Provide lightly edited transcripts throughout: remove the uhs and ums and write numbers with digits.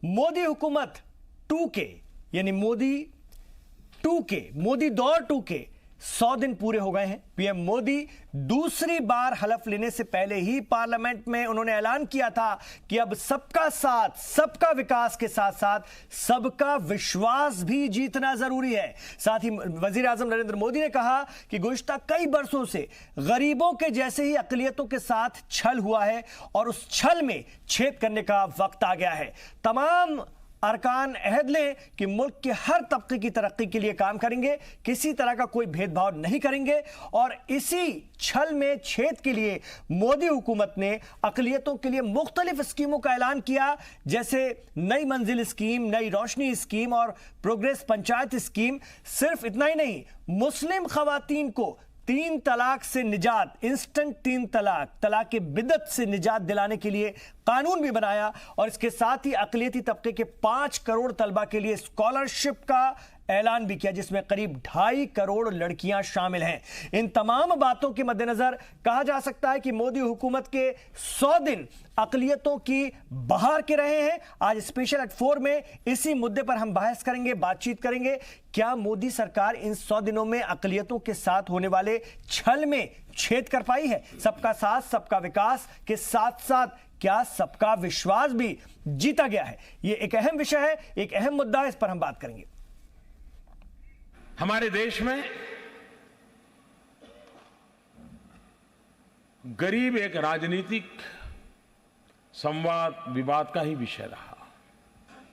मोदी हुकूमत 2K यानी Modi 2K, Modi दौर 2K 100 दिन पूरे हो गए हैं। पीएम मोदी दूसरी बार हलफ लेने से पहले ही पार्लियामेंट में उन्होंने ऐलान किया था कि अब सबका साथ, सबका विकास के साथ साथ सबका विश्वास भी जीतना जरूरी है। साथ ही वजीर आजम नरेंद्र मोदी ने कहा कि गुज़िश्ता कई बरसों से गरीबों के जैसे ही अक़लियतों के साथ छल हुआ है और उस छल में छेद करने का वक्त आ गया है। तमाम अरकान अहद लें कि मुल्क के हर तबके की तरक्की के लिए काम करेंगे, किसी तरह का कोई भेदभाव नहीं करेंगे और इसी छल में छेद के लिए मोदी हुकूमत ने अक़लियतों के लिए मुख्तलिफ स्कीमों का ऐलान किया, जैसे नई मंजिल स्कीम, नई रोशनी स्कीम और प्रोग्रेस पंचायत स्कीम। सिर्फ इतना ही नहीं, मुस्लिम खवातीन को 3 तलाक से निजात, इंस्टेंट 3 तलाक, तलाक के बिदत से निजात दिलाने के लिए कानून भी बनाया और इसके साथ ही अक़लियती तबके के 5 करोड़ तलबा के लिए स्कॉलरशिप का ऐलान भी किया, जिसमें करीब 2.5 करोड़ लड़कियां शामिल हैं। इन तमाम बातों के मद्देनजर कहा जा सकता है कि मोदी हुकूमत के 100 दिन अक़लियतों की बहार के रहे हैं। आज स्पेशल एट 4 में इसी मुद्दे पर हम बहस करेंगे, बातचीत करेंगे। क्या मोदी सरकार इन 100 दिनों में अक़लियतों के साथ होने वाले छल में छेद कर पाई है? सबका साथ, सबका विकास के साथ साथ क्या सबका विश्वास भी जीता गया है? यह एक अहम विषय है, एक अहम मुद्दा है, इस पर हम बात करेंगे। हमारे देश में गरीब एक राजनीतिक संवाद विवाद का ही विषय रहा।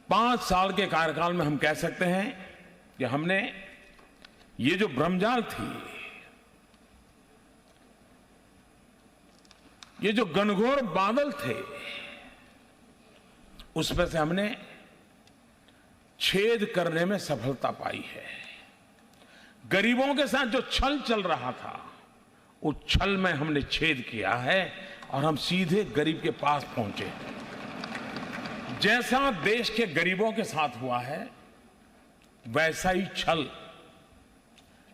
5 साल के कार्यकाल में हम कह सकते हैं कि हमने ये जो भ्रमजाल थी, ये जो घनघोर बादल थे, उसमें से हमने छेद करने में सफलता पाई है। गरीबों के साथ जो छल चल रहा था, उस छल में हमने छेद किया है और हम सीधे गरीब के पास पहुंचे। जैसा देश के गरीबों के साथ हुआ है, वैसा ही छल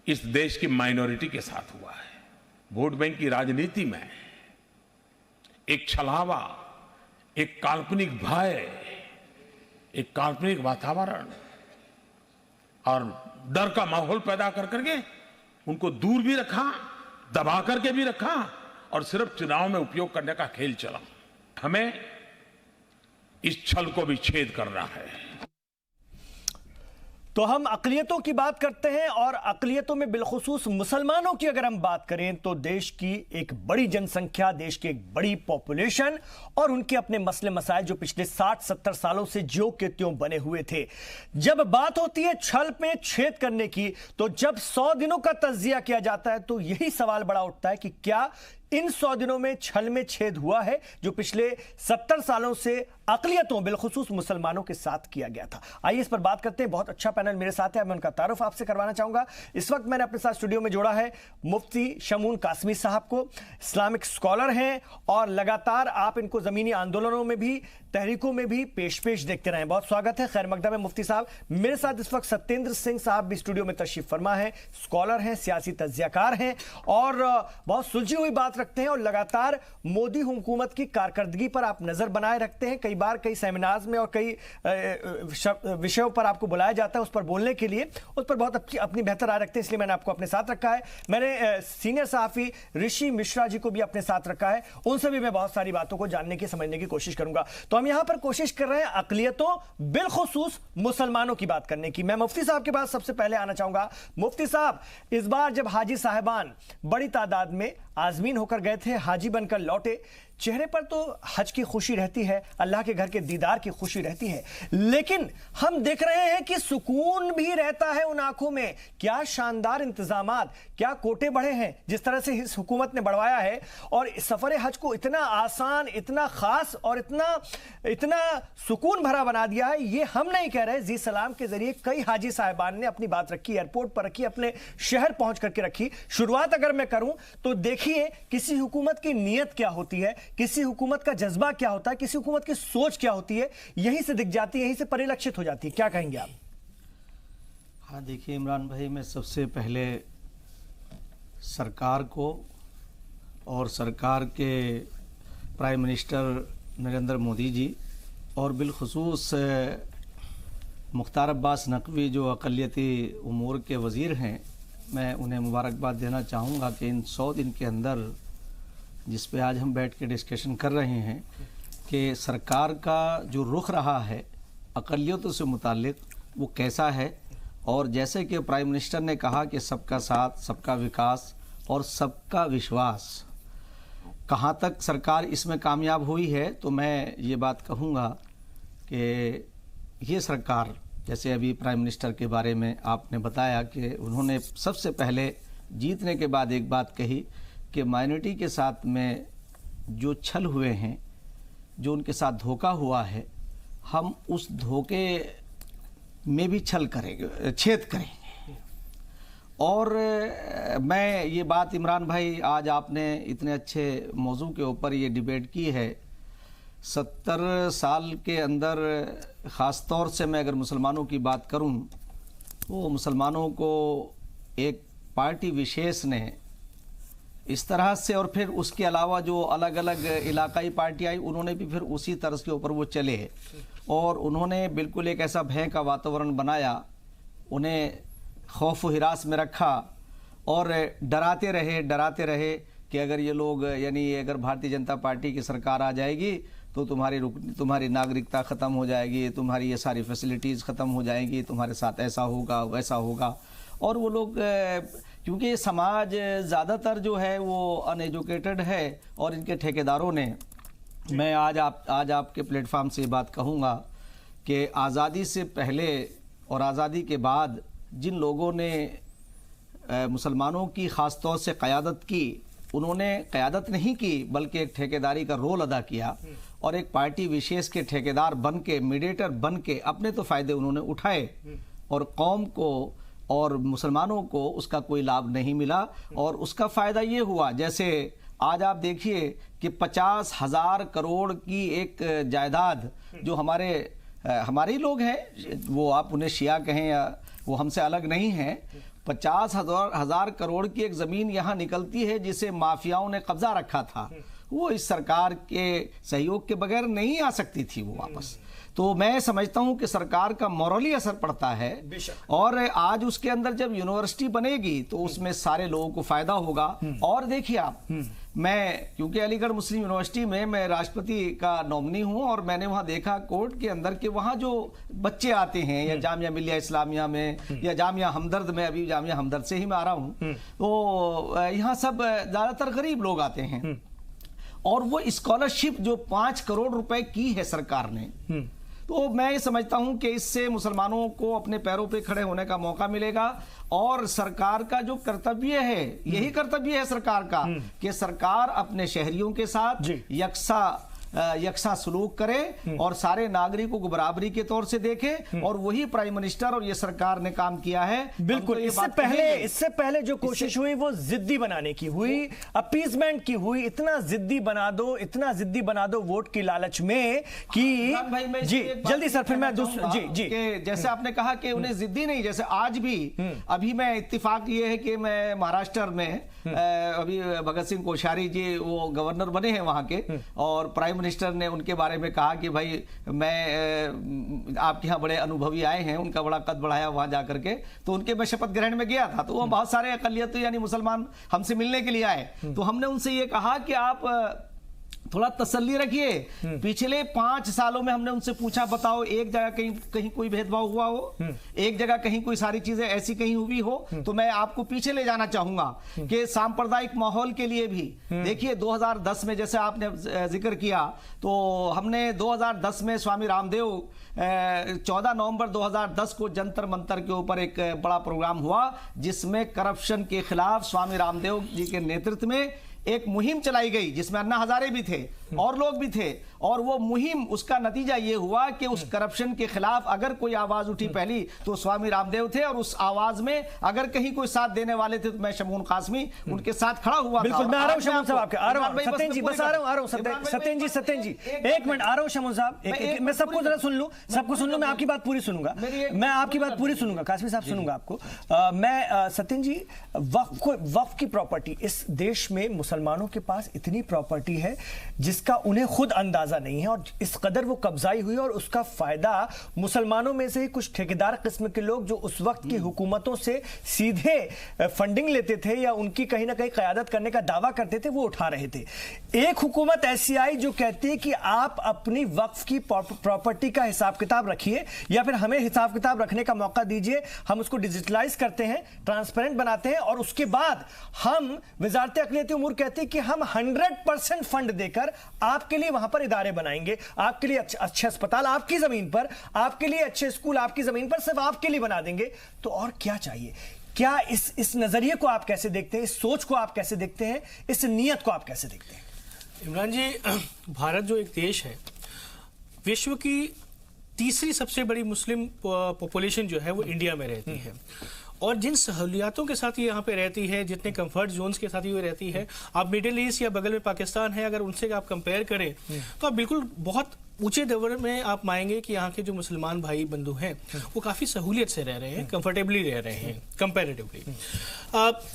इस देश की माइनॉरिटी के साथ हुआ है। वोट बैंक की राजनीति में एक छलावा, एक काल्पनिक भय, एक काल्पनिक वातावरण और डर का माहौल पैदा कर करके उनको दूर भी रखा, दबा करके भी रखा और सिर्फ चुनाव में उपयोग करने का खेल चला। हमें इस छल को भी छेद करना है। तो हम अक़लियतों की बात करते हैं और अक़लियतों में बिलखुसूस मुसलमानों की अगर हम बात करें तो देश की एक बड़ी जनसंख्या, देश की एक बड़ी पॉपुलेशन और उनके अपने मसले मसाइल जो पिछले 60-70 सालों से ज्यों के त्यों बने हुए थे। जब बात होती है छल में छेद करने की, तो जब 100 दिनों का तज्जिया किया जाता है तो यही सवाल बड़ा उठता है कि क्या इन 100 दिनों में छल में छेद हुआ है जो पिछले 70 सालों से अक़लियतों बिलखुसूस मुसलमानों के साथ किया गया था? आइए इस पर बात करते हैं। बहुत अच्छा पैनल मेरे साथ है, मैं उनका तारुफ आपसे करवाना चाहूंगा। इस वक्त मैंने अपने साथ स्टूडियो में जोड़ा है मुफ्ती शमून कासमी साहब को। इस्लामिक स्कॉलर हैं और लगातार आप इनको ज़मीनी आंदोलनों में भी, तहरीकों में भी पेश देखते रहे। बहुत स्वागत है, खैर मकदम है मुफ्ती साहब। मेरे साथ इस वक्त सत्येंद्र सिंह साहब भी स्टूडियो में तशरीफ फरमा है, स्कॉलर हैं, सियासी तज्जियाकार हैं और बहुत सुलझी हुई बात रखते हैं और लगातार मोदी हुकूमत की कारकर्दगी पर आप नजर बनाए रखते हैं। कई बार कई सेमिनार्स में और कई विषयों पर आपको बुलाया जाता है उस पर बोलने के लिए, उस पर बहुत अपनी बेहतर राय रखते हैं, इसलिए मैंने आपको अपने साथ रखा है। मैंने सीनियर सहाफी ऋषि मिश्रा जी को भी अपने साथ रखा है, उनसे भी मैं बहुत सारी बातों को जानने की, समझने की कोशिश करूंगा। तो हम यहां पर कोशिश कर रहे हैं अक़लियतों बिलखुसूस मुसलमानों की बात करने की। मैं मुफ्ती साहब के पास सबसे पहले आना चाहूंगा। मुफ्ती साहब, इस बार जब हाजी साहिबान बड़ी तादाद में आज़मीन होकर गए थे, हाजी बनकर लौटे, चेहरे पर तो हज की खुशी रहती है, अल्लाह के घर के दीदार की खुशी रहती है, लेकिन हम देख रहे हैं कि सुकून भी रहता है उन आंखों में। क्या शानदार इंतजामात, क्या कोटे बढ़े हैं जिस तरह से इस हुकूमत ने बढ़वाया है और सफर हज को इतना आसान, इतना खास और इतना सुकून भरा बना दिया है। ये हम नहीं कह रहे, जी सलाम के जरिए कई हाजी साहिबान ने अपनी बात रखी, एयरपोर्ट पर रखी, अपने शहर पहुंच करके रखी। शुरुआत अगर मैं करूं तो देखिए किसी हुकूमत की नीयत क्या होती है, किसी हुकूमत का जज्बा क्या होता है, किसी हुकूमत की सोच क्या होती है, यहीं से दिख जाती है, यहीं से परिलक्षित हो जाती है। क्या कहेंगे आप? हाँ, देखिए इमरान भाई, मैं सबसे पहले सरकार को और सरकार के प्राइम मिनिस्टर नरेंद्र मोदी जी और बिलखुसूस मुख्तार अब्बास नकवी जो अक़लियती उमूर के वज़ीर हैं, मैं उन्हें मुबारकबाद देना चाहूँगा कि इन 100 दिन के अंदर जिस पे आज हम बैठ के डिस्कशन कर रहे हैं कि सरकार का जो रुख रहा है अक़लियतों से मुताल्लिक़ वो कैसा है, और जैसे कि प्राइम मिनिस्टर ने कहा कि सबका साथ, सबका विकास और सबका विश्वास, कहाँ तक सरकार इसमें कामयाब हुई है, तो मैं ये बात कहूँगा कि ये सरकार, जैसे अभी प्राइम मिनिस्टर के बारे में आपने बताया कि उन्होंने सबसे पहले जीतने के बाद एक बात कही कि माइनॉरिटी के साथ में जो छल हुए हैं, जो उनके साथ धोखा हुआ है, हम उस धोखे में भी छल करेंगे, छेद करेंगे। और मैं ये बात इमरान भाई, आज आपने इतने अच्छे मौजू के ऊपर ये डिबेट की है। 70 साल के अंदर ख़ास तौर से मैं अगर मुसलमानों की बात करूं तो मुसलमानों को एक पार्टी विशेष ने इस तरह से, और फिर उसके अलावा जो अलग अलग इलाकाई पार्टी आई उन्होंने भी फिर उसी तरह के ऊपर वो चले और उन्होंने बिल्कुल एक ऐसा भय का वातावरण बनाया, उन्हें खौफ व हिरास में रखा और डराते रहे कि अगर ये लोग, यानी अगर भारतीय जनता पार्टी की सरकार आ जाएगी तो तुम्हारी नागरिकता ख़त्म हो जाएगी, तुम्हारी ये सारी फैसिलिटीज़ ख़त्म हो जाएंगी, तुम्हारे साथ ऐसा होगा वैसा होगा। और वो लोग, क्योंकि समाज ज़्यादातर जो है वो अनएजुकेटेड है और इनके ठेकेदारों ने, मैं आज आपके प्लेटफार्म से बात कहूँगा कि आज़ादी से पहले और आज़ादी के बाद जिन लोगों ने मुसलमानों की ख़ास तौर से क़यादत की, उन्होंने क़यादत नहीं की बल्कि एक ठेकेदारी का रोल अदा किया और एक पार्टी विशेष के ठेकेदार बन के, मीडिएटर बन के अपने तो फ़ायदे उन्होंने उठाए और कौम को और मुसलमानों को उसका कोई लाभ नहीं मिला। और उसका फ़ायदा ये हुआ, जैसे आज आप देखिए कि 50,000 करोड़ की एक जायदाद जो हमारे ही लोग हैं, वो आप उन्हें शिया कहें या वो हमसे अलग नहीं हैं, 50,000 करोड़ की एक ज़मीन यहाँ निकलती है जिसे माफियाओं ने कब्जा रखा था, वो इस सरकार के सहयोग के बगैर नहीं आ सकती थी वो वापस। तो मैं समझता हूं कि सरकार का मॉरली असर पड़ता है और आज उसके अंदर जब यूनिवर्सिटी बनेगी तो उसमें सारे लोगों को फायदा होगा। और देखिए आप, मैं क्योंकि अलीगढ़ मुस्लिम यूनिवर्सिटी में मैं राष्ट्रपति का नॉमिनी हूं और मैंने वहां देखा कोर्ट के अंदर कि वहां जो बच्चे आते हैं या जामिया मिलिया इस्लामिया में या जामिया हमदर्द में, अभी जामिया हमदर्द से ही मैं आ रहा हूं, तो यहाँ सब ज्यादातर गरीब लोग आते हैं और वो स्कॉलरशिप जो 5 करोड़ रुपए की है सरकार ने, तो मैं ये समझता हूं कि इससे मुसलमानों को अपने पैरों पे खड़े होने का मौका मिलेगा। और सरकार का जो कर्तव्य है, यही कर्तव्य है सरकार का कि सरकार अपने शहरियों के साथ यकसा सलूक करे और सारे नागरिकों को बराबरी के तौर से देखे, और वही प्राइम मिनिस्टर और ये सरकार ने काम किया है। बिल्कुल, इससे पहले जो कोशिश हुई वो जिद्दी बनाने की हुई, अपीजमेंट की हुई, इतना जिद्दी बना दो वोट की लालच में कि जी जल्दी सर, फिर मैं जी जैसे आपने कहा कि उन्हें जिद्दी नहीं, जैसे आज भी अभी मैं इत्तेफाक ये है कि मैं महाराष्ट्र में अभी भगत सिंह कोश्यारी जी वो गवर्नर बने हैं वहां के, और प्राइम मिनिस्टर ने उनके बारे में कहा कि भाई मैं आपके यहाँ बड़े अनुभवी आए हैं, उनका बड़ा कद बढ़ाया वहां जाकर के, तो उनके मैं शपथ ग्रहण में गया था, तो वो बहुत सारे अकलियत यानी मुसलमान हमसे मिलने के लिए आए, तो हमने उनसे ये कहा कि आप थोड़ा तसल्ली रखिए। पिछले 5 सालों में हमने उनसे पूछा, बताओ एक जगह कहीं कोई भेदभाव हुआ हो, एक जगह कहीं कोई सारी चीजें ऐसी कहीं हुई हो, तो मैं आपको पीछे ले जाना चाहूंगा कि सांप्रदायिक माहौल के लिए भी देखिए 2010 में जैसे आपने जिक्र किया, तो हमने 2010 में स्वामी रामदेव 14 नवंबर 2010 को जंतर मंतर के ऊपर एक बड़ा प्रोग्राम हुआ जिसमें करप्शन के खिलाफ स्वामी रामदेव जी के नेतृत्व में एक मुहिम चलाई गई जिसमें अन्ना हजारे भी थे और लोग भी थे, और वो मुहिम, उसका नतीजा ये हुआ कि उस करप्शन के खिलाफ अगर कोई आवाज उठी पहली तो स्वामी रामदेव थे, और उस आवाज में अगर कहीं कोई साथ देने वाले थे तो मैं शमून कासमी उनके साथ खड़ा हुआ। बिल्कुल, मैं आ रहा हूं शमून साहब आपके, आ रहा हूं सत्येंद्र जी, बस आ रहा हूं सत्येंद्र जी एक मिनट, आ रहा हूं शमून साहब, मैं सबको जरा सुन लूं, मैं आपकी बात पूरी सुनूंगा, कासमी साहब सुनूंगा आपको। मैं सत्येंद्र जी, वक्फ की प्रॉपर्टी, इस देश में मुसलमानों के पास इतनी प्रॉपर्टी है जिस जिसका उन्हें खुद अंदाजा नहीं है, और इस कदर वो कब्जाई हुई और उसका फायदा मुसलमानों में से ही कुछ ठेकेदार किस्म के लोग जो उस वक्त की हुकूमतों से सीधे फंडिंग लेते थे या उनकी कहीं ना कहीं क़यादत करने का दावा करते थे, वो उठा रहे थे। एक हुकूमत ऐसी आई जो कहती है कि आप अपनी वक्फ की प्रॉपर्टी का हिसाब किताब रखिए या फिर हमें हिसाब किताब रखने का मौका दीजिए, हम उसको डिजिटलाइज करते हैं, ट्रांसपेरेंट बनाते हैं, और उसके बाद हम वजारत अक़लियती उमूर कहती है कि हम 100% फंड देकर आपके लिए वहां पर इदारे बनाएंगे, आपके लिए अच्छे अस्पताल आपकी जमीन पर, आपके लिए अच्छे स्कूल आपकी जमीन पर, सिर्फ आपके लिए बना देंगे। तो और क्या चाहिए? क्या इस नजरिए को आप कैसे देखते हैं, इस सोच को आप कैसे देखते हैं, इस नीयत को आप कैसे देखते हैं? इमरान जी, भारत जो एक देश है, विश्व की तीसरी सबसे बड़ी मुस्लिम पॉपुलेशन जो है वो इंडिया में रहती है, और जिन सहूलियातों के साथ ये यहाँ पे रहती है, जितने कंफर्ट जोन्स के साथ ये रहती है, आप मिडिल ईस्ट या बगल में पाकिस्तान है, अगर उनसे आप कंपेयर करें तो आप बिल्कुल बहुत ऊंचे दर्जे में आप पाएंगे कि यहाँ के जो मुसलमान भाई बंधु हैं वो काफ़ी सहूलियत से रह रहे हैं, कंफर्टेबली रह रहे हैं कंपैरेटिवली।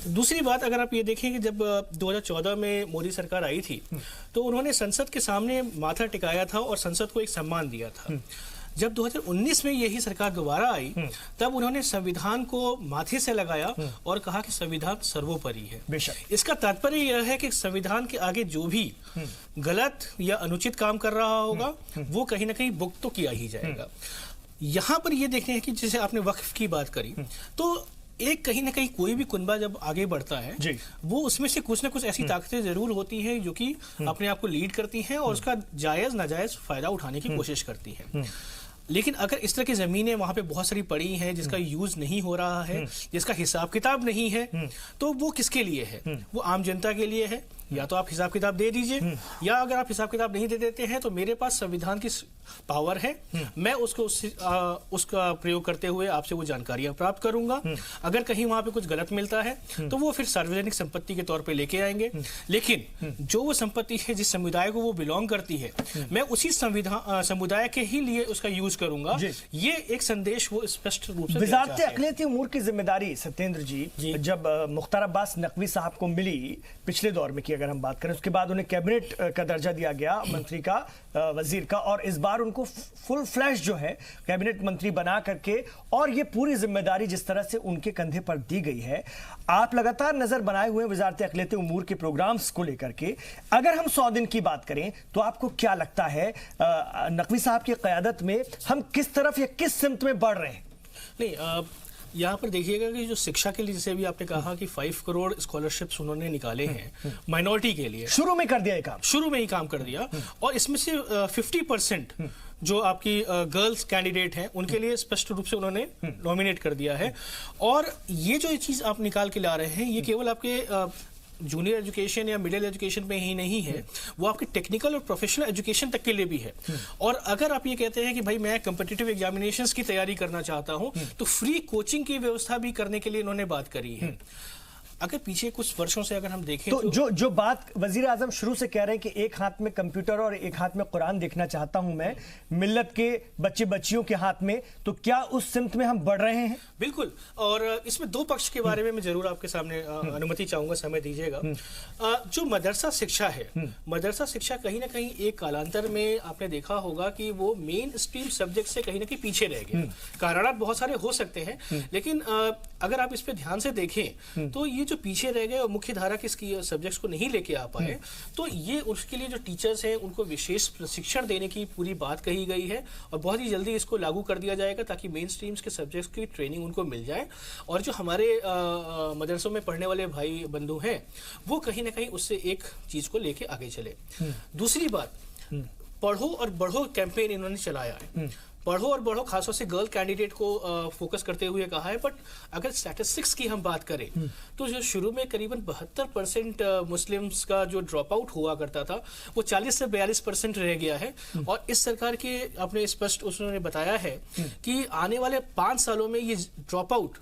दूसरी बात, अगर आप ये देखें कि जब 2014 में मोदी सरकार आई थी तो उन्होंने संसद के सामने माथा टिकाया था और संसद को एक सम्मान दिया था। जब 2019 में यही सरकार दोबारा आई तब उन्होंने संविधान को माथे से लगाया और कहा कि संविधान सर्वोपरि है। बेशक इसका तात्पर्य यह है कि संविधान के आगे जो भी गलत या अनुचित काम कर रहा होगा वो कहीं ना कहीं भुगत तो किया ही जाएगा। यहाँ पर ये देखते हैं कि जैसे आपने वक्फ की बात करी, तो एक कहीं ना कहीं कोई भी कुनबा जब आगे बढ़ता है वो उसमें से कुछ ना कुछ ऐसी ताकतें जरूर होती हैं जो कि अपने आप को लीड करती हैं और उसका जायज नाजायज फायदा उठाने की कोशिश करती हैं। लेकिन अगर इस तरह की जमीनें वहां पे बहुत सारी पड़ी हैं जिसका यूज नहीं हो रहा है, जिसका हिसाब किताब नहीं है, तो वो किसके लिए है? वो आम जनता के लिए है। या तो आप हिसाब किताब दे दीजिए, या अगर आप हिसाब किताब नहीं दे देते हैं तो मेरे पास संविधान की पावर है, मैं उसका प्रयोग करते हुए आपसे वो जानकारियां प्राप्त करूंगा। अगर कहीं वहां पे कुछ गलत मिलता है तो वो फिर सार्वजनिक संपत्ति के तौर पे लेके आएंगे। लेकिन जो वो संपत्ति है जिस समुदाय को वो बिलोंग करती है, मैं उसी समुदाय के ही लिए उसका यूज करूंगा। ये एक संदेश वो स्पष्ट रूप से वज़ारत अक़लियती उमूर की जिम्मेदारी सत्येंद्र जी जब मुख्तार अब्बास नकवी साहब को मिली पिछले दौर में की अगर हम बात करें, उसके बाद उन्हें कैबिनेट का दर्जा दिया गया, मंत्री का, वजीर का, और इस बार उनको फुल फ्लैश जो है कैबिनेट मंत्री बना करके, और ये पूरी जिम्मेदारी जिस तरह से उनके कंधे पर दी गई है, आप लगातार नजर बनाए हुए वज़ारत अक़लियती उमूर के प्रोग्राम्स को लेकर के। अगर हम 100 दिन की बात करें तो आपको क्या लगता है नकवी साहब की क़यादत में हम किस तरफ या किस सिमत में बढ़ रहे हैं? नहीं, यहाँ पर देखिएगा कि जो शिक्षा के लिए, जैसे अभी आपने कहा कि 5 करोड़ स्कॉलरशिप्स उन्होंने निकाले हैं माइनॉरिटी के लिए, शुरू में कर दिया ये काम, शुरू में ही काम कर दिया, और इसमें से 50% जो आपकी गर्ल्स कैंडिडेट हैं उनके लिए स्पष्ट रूप से उन्होंने नॉमिनेट कर दिया है। और ये जो चीज़ आप निकाल के ला रहे हैं ये केवल आपके जूनियर एजुकेशन या मिडिल एजुकेशन में ही नहीं है, वो आपके टेक्निकल और प्रोफेशनल एजुकेशन तक के लिए भी है। और अगर आप ये कहते हैं कि भाई मैं कॉम्पिटिटिव एग्जामिनेशंस की तैयारी करना चाहता हूं तो फ्री कोचिंग की व्यवस्था भी करने के लिए इन्होंने बात करी है। अगर पीछे कुछ वर्षों से अगर हम देखें तो जो बात वजीर आजम शुरू से कह रहे हैं कि एक हाथ में कंप्यूटर और एक हाथ में कुरान देखना चाहता हूं मैं मिल्लत के बच्चे बच्चियों के हाथ में, तो क्या उस सिमत में हम बढ़ रहे हैं? बिल्कुल। और इसमें दो पक्ष के बारे में मैं जरूर आपके सामने अनुमति चाहूंगा, समय दीजिएगा। जो मदरसा शिक्षा है, मदरसा शिक्षा कहीं ना कहीं एक कालांतर में आपने देखा होगा कि वो मेन स्ट्रीम सब्जेक्ट से कहीं ना कहीं पीछे रह गया। कारणा बहुत सारे हो सकते हैं, लेकिन अगर आप इस पे ध्यान से देखें तो ये जो पीछे रह गए और मुख्य धारा के सब्जेक्ट्स को नहीं लेके आ पाए, तो ये उसके लिए जो टीचर्स हैं उनको विशेष प्रशिक्षण देने की पूरी बात कही गई है और बहुत ही जल्दी इसको लागू कर दिया जाएगा ताकि मेन स्ट्रीम्स के सब्जेक्ट्स की ट्रेनिंग उनको मिल जाए और जो हमारे मदरसों में पढ़ने वाले भाई बंधु हैं वो कहीं ना कहीं उससे एक चीज को लेके आगे चले। दूसरी बात, पढ़ो और बढ़ो कैंपेन इन्होंने चलाया है। पढ़ो और बढ़ो खासतौर से गर्ल कैंडिडेट को फोकस करते हुए कहा है। बट अगर स्टैटिस्टिक्स की हम बात करें तो जो शुरू में करीबन 72% मुस्लिम्स का जो ड्रॉप आउट हुआ करता था वो 40 से 42% रह गया है। और इस सरकार के अपने स्पष्ट उसने बताया है कि आने वाले 5 सालों में ये ड्रॉप आउट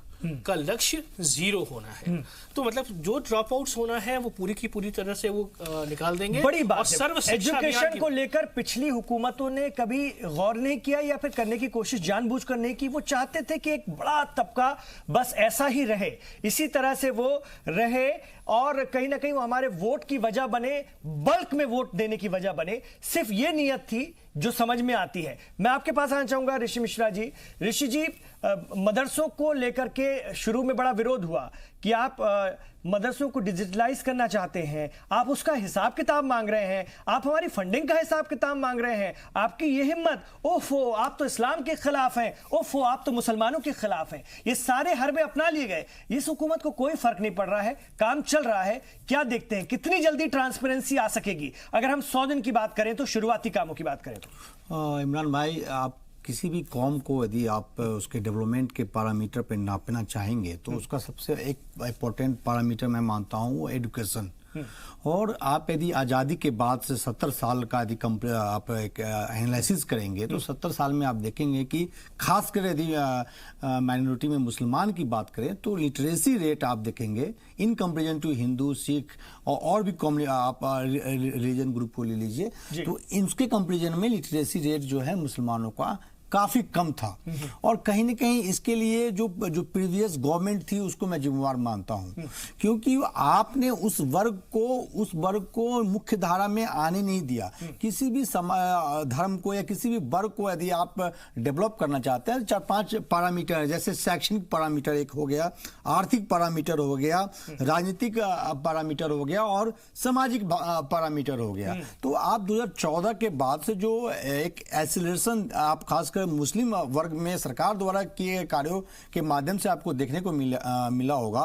का लक्ष्य 0 होना है। तो मतलब जो ड्रॉप आउट्स होना है वो पूरी की पूरी तरह से वो निकाल देंगे। बड़ी बात और सर्व शिक्षा एजुकेशन को लेकर पिछली हुकूमतों ने कभी गौर नहीं किया या फिर करने की कोशिश जानबूझकर नहीं की। वो चाहते थे कि एक बड़ा तबका बस ऐसा ही रहे, इसी तरह से वो रहे और कहीं ना कहीं वो हमारे वोट की वजह बने, बल्क में वोट देने की वजह बने। सिर्फ ये नीयत थी जो समझ में आती है। मैं आपके पास आना चाहूंगा ऋषि मिश्रा जी। ऋषि जी, मदरसों को लेकर के शुरू में बड़ा विरोध हुआ कि आप मदरसों को डिजिटलाइज करना चाहते हैं, आप उसका हिसाब किताब मांग रहे हैं, आप हमारी फंडिंग का हिसाब किताब मांग रहे हैं। आपकी ये हिम्मत, ओफो आप तो इस्लाम के खिलाफ हैं, ओफो आप तो मुसलमानों के खिलाफ हैं। ये सारे हरबे अपना लिए गए। इस हुकूमत को कोई फर्क नहीं पड़ रहा है, काम चल रहा है। क्या देखते हैं कितनी जल्दी ट्रांसपेरेंसी आ सकेगी? अगर हम 100 दिन की बात करें तो, शुरुआती कामों की बात करें तो। इमरान भाई, आप किसी भी कौम को यदि आप उसके डेवलपमेंट के पैरामीटर पर नापना चाहेंगे तो उसका सबसे एक इम्पोर्टेंट पैरामीटर मैं मानता हूँ वो एजुकेशन। और आप यदि आज़ादी के बाद से 70 साल का यदि आप एक एनालिसिस करेंगे तो 70 साल में आप देखेंगे कि खासकर यदि माइनॉरिटी में मुसलमान की बात करें तो लिटरेसी रेट आप देखेंगे in comparison to Hindu, Sikh और भी आप रिलीजन ग्रुप को ले लीजिए तो इनके कंपेरिजन में लिटरेसी रेट जो है मुसलमानों का काफी कम था। और कहीं ना कहीं इसके लिए जो प्रीवियस गवर्नमेंट थी उसको मैं जिम्मेवार मानता हूं, क्योंकि आपने उस वर्ग को मुख्य धारा में आने नहीं दिया। किसी भी धर्म को या किसी भी वर्ग को यदि आप डेवलप करना चाहते हैं, 4-5 पैरामीटर जैसे शैक्षणिक पैरामीटर एक हो गया, आर्थिक पैरामीटर हो गया, राजनीतिक पैरामीटर हो गया और सामाजिक पैरामीटर हो गया। तो आप 2014 के बाद से जो एक एक्सीलरेशन आप खासकर मुस्लिम वर्ग में सरकार द्वारा किए कार्यों के माध्यम से आपको देखने को मिला होगा।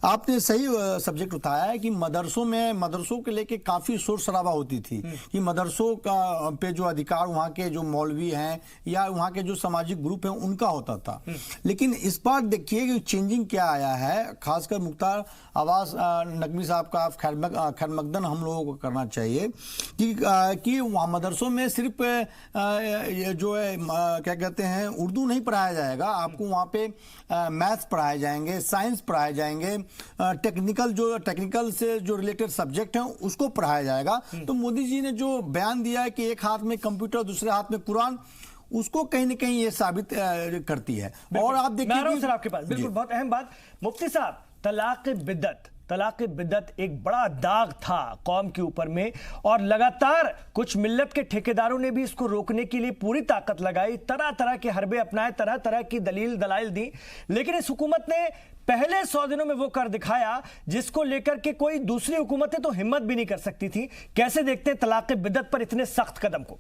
आपने सही सब्जेक्ट उठाया है कि मदरसों के लेके काफी शोर शराबा होती थी कि मदरसों का पे जो अधिकार वहाँ के जो मौलवी हैं या वहाँ के जो सामाजिक ग्रुप हैं उनका होता था। लेकिन इस बार देखिए कि चेंजिंग क्या आया है, खासकर मुख्तार अब्बास नकवी साहब का खैर मकदम हम लोगों को करना चाहिए कि वहाँ मदरसों में सिर्फ जो है क्या कहते हैं उर्दू नहीं पढ़ाया जाएगा, आपको वहाँ पे मैथ्स पढ़ाए जाएंगे, साइंस पढ़ाए जाएंगे, टेक्निकल से जो रिलेटेड सब्जेक्ट हैं उसको पढ़ाया जाएगा। तो मोदी जी ने जो बयान दिया है कि एक हाथ में कंप्यूटर दूसरे हाथ में कुरान, उसको कहीं ना कहीं ये साबित करती है। और आप देखिए सर आपके पास बिल्कुल बहुत अहम बात, मुफ्ती साहब, तलाक बिदअत एक बड़ा दाग था कौम के ऊपर में और लगातार कुछ मिल्लत के ठेकेदारों ने भी इसको रोकने के लिए पूरी ताकत लगाई, तरह तरह के हरबे अपनाए, तरह तरह की दलाइल दी। लेकिन इस हुकूमत ने पहले 100 दिनों में वो कर दिखाया जिसको लेकर के कोई दूसरी हुकूमतें तो हिम्मत भी नहीं कर सकती थी। कैसे देखते हैं तलाक बिदअत पर इतने सख्त कदम को?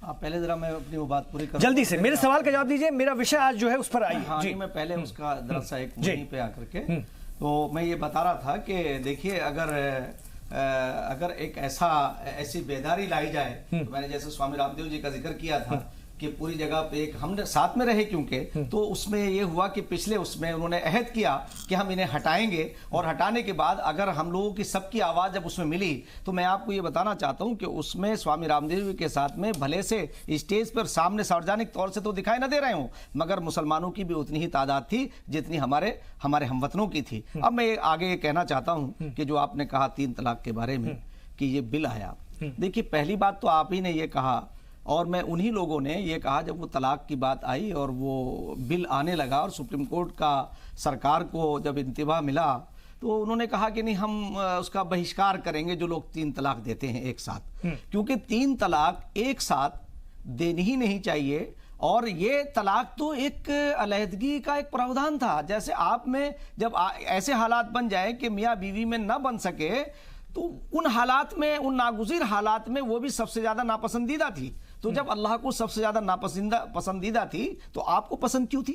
पहले जरा मैं अपनी वो बात पूरी करूं, जल्दी से मेरे सवाल का जवाब दीजिए। मेरा विषय आज जो है उस पर आई जी, मैं पहले उसका जरा सा एक वहीं पे आकर के तो मैं ये बता रहा था कि देखिए अगर एक ऐसी बेदारी लाई जाए तो मैंने जैसे स्वामी रामदेव जी का जिक्र किया था कि पूरी जगह पे एक हमने साथ में रहे क्योंकि तो उसमें ये हुआ कि पिछले उसमें उन्होंने अहद किया कि हम इन्हें हटाएंगे और हटाने के बाद अगर हम लोगों की सबकी आवाज़ जब उसमें मिली तो मैं आपको ये बताना चाहता हूँ कि उसमें स्वामी रामदेव जी के साथ में भले से स्टेज पर सामने सार्वजनिक तौर से तो दिखाई ना दे रहे हूँ मगर मुसलमानों की भी उतनी ही तादाद थी जितनी हमारे हमवतनों की थी। अब मैं आगे ये कहना चाहता हूँ कि जो आपने कहा 3 तलाक के बारे में कि ये बिल आया, देखिए पहली बात तो आप ही ने ये कहा और मैं उन्हीं लोगों ने ये कहा जब वो तलाक की बात आई और वो बिल आने लगा और सुप्रीम कोर्ट का सरकार को जब इंतबाह मिला तो उन्होंने कहा कि नहीं हम उसका बहिष्कार करेंगे जो लोग 3 तलाक देते हैं एक साथ, क्योंकि 3 तलाक एक साथ देनी ही नहीं चाहिए। और ये तलाक तो एक अलहदगी का एक प्रावधान था। जैसे आप में जब ऐसे हालात बन जाए कि मियाँ बीवी में न बन सके तो उन हालात में, उन नागुज़िर हालात में वो भी सबसे ज़्यादा नापसंदीदा थी। तो जब अल्लाह को सबसे ज्यादा पसंदीदा थी तो आपको पसंद क्यों थी?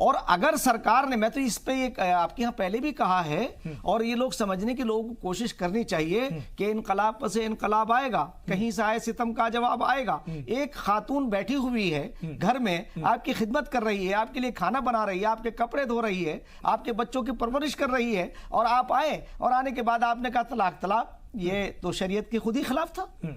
और अगर सरकार ने, मैं तो इस पे आपके यहाँ पहले भी कहा है और ये लोग समझने की लोगों को कोशिश करनी चाहिए कि इनकलाब से इनकलाब आएगा, कहीं से आए सितम का जवाब आएगा। एक खातून बैठी हुई है घर में, आपकी खिदमत कर रही है, आपके लिए खाना बना रही है, आपके कपड़े धो रही है, आपके बच्चों की परवरिश कर रही है और आप आए और आने के बाद आपने कहा तलाक तलाक, ये तो शरीयत के खुद ही खिलाफ था।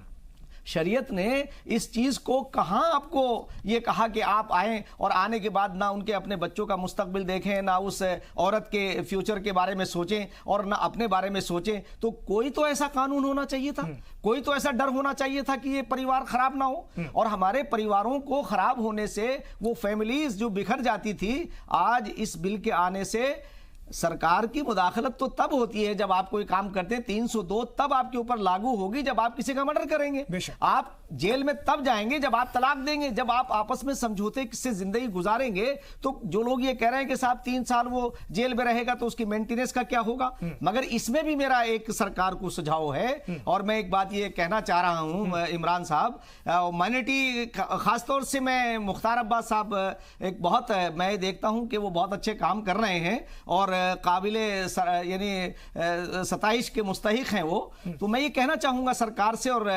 शरीयत ने इस चीज को कहां आपको ये कहा कि आप आए और आने के बाद ना उनके अपने बच्चों का मुस्तकबिल देखें, ना उस औरत के फ्यूचर के बारे में सोचें और ना अपने बारे में सोचें। तो कोई तो ऐसा कानून होना चाहिए था, कोई तो ऐसा डर होना चाहिए था कि ये परिवार खराब ना हो। और हमारे परिवारों को खराब होने से वो फैमिलीज जो बिखर जाती थी, आज इस बिल के आने से सरकार की मुदाखलत तो तब होती है जब आप कोई काम करते हैं, 302 तब आपके ऊपर लागू होगी जब आप किसी का मर्डर करेंगे। बेशक। आप जेल में तब जाएंगे जब आप तलाक देंगे, जब आप आपस में समझौते से जिंदगी गुजारेंगे। तो जो लोग ये कह रहे हैं कि साहब 3 साल वो जेल में रहेगा तो उसकी मेंटेनेंस का क्या होगा, मगर इसमें भी मेरा एक सरकार को सुझाव है। और मैं एक बात ये कहना चाह रहा हूं इमरान साहब, माइनॉरिटी खासतौर से मैं मुख्तार अब्बास साहब एक बहुत मैं देखता हूं कि वो बहुत अच्छे काम कर रहे हैं और काबिले यानी सताइश के मुस्तहिक हैं वो। तो मैं ये कहना चाहूंगा सरकार से और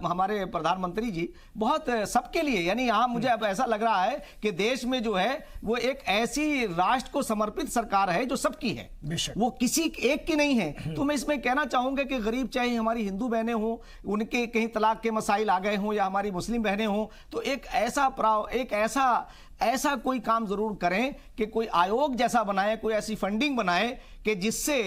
हमारे प्रधानमंत्री जी बहुत सबके लिए, यानी यहाँ मुझे अब ऐसा लग रहा है कि देश में जो है वो एक ऐसी राष्ट्र को समर्पित सरकार है जो सबकी है, वो किसी एक की नहीं है। तो मैं इसमें कहना चाहूंगा कि गरीब चाहे हमारी हिंदू बहनें हों, उनके कहीं तलाक के मसाइल आ गए हों, या हमारी मुस्लिम बहनें हों, तो एक ऐसा कोई काम जरूर करें कि कोई आयोग जैसा बनाए, कोई ऐसी फंडिंग बनाए कि जिससे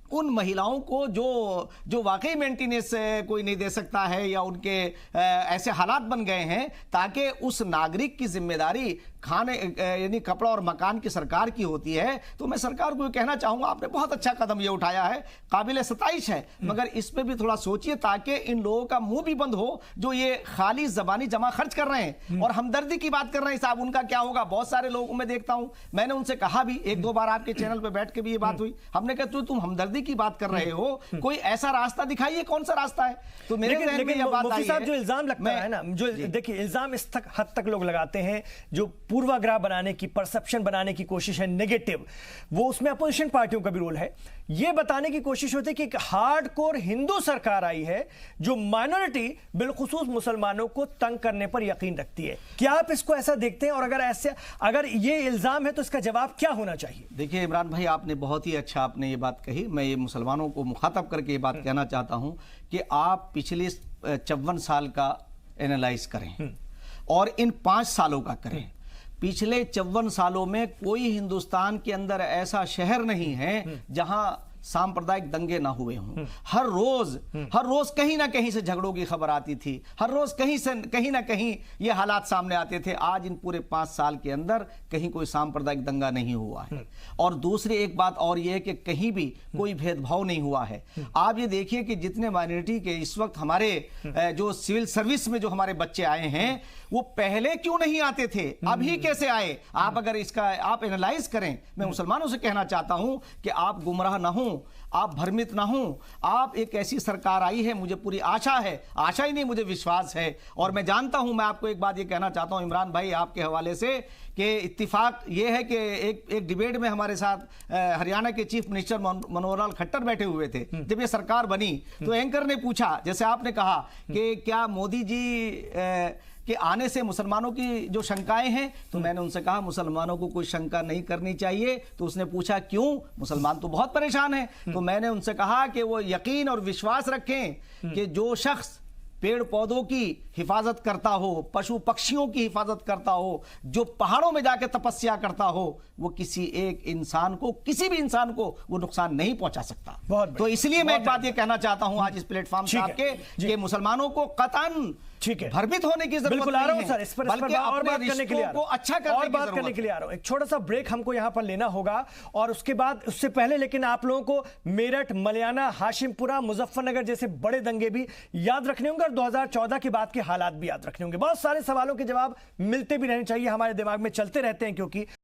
उन महिलाओं को जो वाकई मेंटेनेंस कोई नहीं दे सकता है या उनके ऐसे हालात बन गए हैं, ताकि उस नागरिक की जिम्मेदारी खाने यानी कपड़ा और मकान की सरकार की होती है। तो मैं सरकार को कहना चाहूंगा आपने बहुत अच्छा कदम ये उठाया है, काबिल सताइश है, मगर इस पे भी थोड़ा सोचिए ताकि इन लोगों का मुंह भी बंद हो जो ये खाली जबानी जमा खर्च कर रहे हैं और हमदर्दी की बात कर रहे हैं। साहब उनका क्या होगा, बहुत सारे लोगों में देखता हूं, मैंने उनसे कहा भी 1-2 बार आपके चैनल पे बैठ के भी ये बात हुई, हमने कहा तुम हमदर्दी की बात कर रहे हो, कोई ऐसा रास्ता दिखाइए, कौन सा रास्ता है। तो मेरे ज़हन में ये बात आई है, जो इल्जाम लगता है ना, जो देखिए इल्जाम इस हद तक लोग लगाते हैं, जो पूर्वाग्रह बनाने की, परसेप्शन बनाने की कोशिश है नेगेटिव, वो उसमें अपोजिशन पार्टियों का भी रोल है। ये बताने की कोशिश होती है कि एक हार्डकोर हिंदू सरकार आई है जो माइनॉरिटी बिलखुसूस मुसलमानों को तंग करने पर यकीन रखती है। क्या आप इसको ऐसा देखते हैं, और अगर ये इल्जाम है तो इसका जवाब क्या होना चाहिए? देखिए इमरान भाई, आपने बहुत ही अच्छा आपने ये बात कही। मैं ये मुसलमानों को मुखातब करके ये बात कहना चाहता हूं कि आप पिछले 54 साल का एनालाइज करें और इन 5 सालों का करें। पिछले 54 सालों में कोई हिंदुस्तान के अंदर ऐसा शहर नहीं है जहां सांप्रदायिक दंगे ना हुए हों। हर रोज कहीं ना कहीं से झगड़ों की खबर आती थी, हर रोज कहीं ना कहीं ये हालात सामने आते थे। आज इन पूरे 5 साल के अंदर कहीं कोई सांप्रदायिक दंगा नहीं हुआ है। और दूसरी एक बात और ये है कि कहीं भी कोई भेदभाव नहीं हुआ है। आप ये देखिए कि जितने माइनॉरिटी के इस वक्त हमारे जो सिविल सर्विस में जो हमारे बच्चे आए हैं, वो पहले क्यों नहीं आते थे, अभी कैसे आए? आप अगर इसका आप एनालाइज करें, मैं मुसलमानों से कहना चाहता हूं कि आप गुमराह ना हों, आप भ्रमित ना हों। आप एक ऐसी सरकार आई है, मुझे पूरी आशा है, आशा ही नहीं मुझे विश्वास है। और मैं जानता हूं, मैं आपको एक बात ये कहना चाहता हूं इमरान भाई आपके हवाले से, कि इत्तिफाक ये है कि एक डिबेट में हमारे साथ हरियाणा के चीफ मिनिस्टर मनोहर लाल खट्टर बैठे हुए थे। जब ये सरकार बनी तो एंकर ने पूछा, जैसे आपने कहा कि क्या मोदी जी कि आने से मुसलमानों की जो शंकाएं हैं, तो मैंने उनसे कहा मुसलमानों को कोई शंका नहीं करनी चाहिए। तो उसने पूछा क्यों, मुसलमान तो बहुत परेशान हैं। तो मैंने उनसे कहा कि वो यकीन और विश्वास रखें कि जो शख्स पेड़ पौधों की हिफाजत करता हो, पशु पक्षियों की हिफाजत करता हो, जो पहाड़ों में जाके तपस्या करता हो, वो किसी एक इंसान को, किसी भी इंसान को वो नुकसान नहीं पहुंचा सकता। तो इसलिए मैं एक बात ये कहना चाहता हूं आज इस प्लेटफॉर्म से आपके कि मुसलमानों को कतन भ्रमित होने की जरूरत बिल्कुल आ रहा हूं सर, इस पर और बात करने के लिए को अच्छा करने के लिए आ रहा हूं। एक छोटा सा ब्रेक हमको यहां पर लेना होगा और उसके बाद, उससे पहले लेकिन आप लोगों को मेरठ, मलियाना, हाशिमपुरा, मुजफ्फरनगर जैसे बड़े दंगे भी याद रखने होंगे और 2014 के बाद के हालात भी याद रखने होंगे। बहुत सारे सवालों के जवाब मिलते भी रहने चाहिए, हमारे दिमाग में चलते रहते हैं, क्योंकि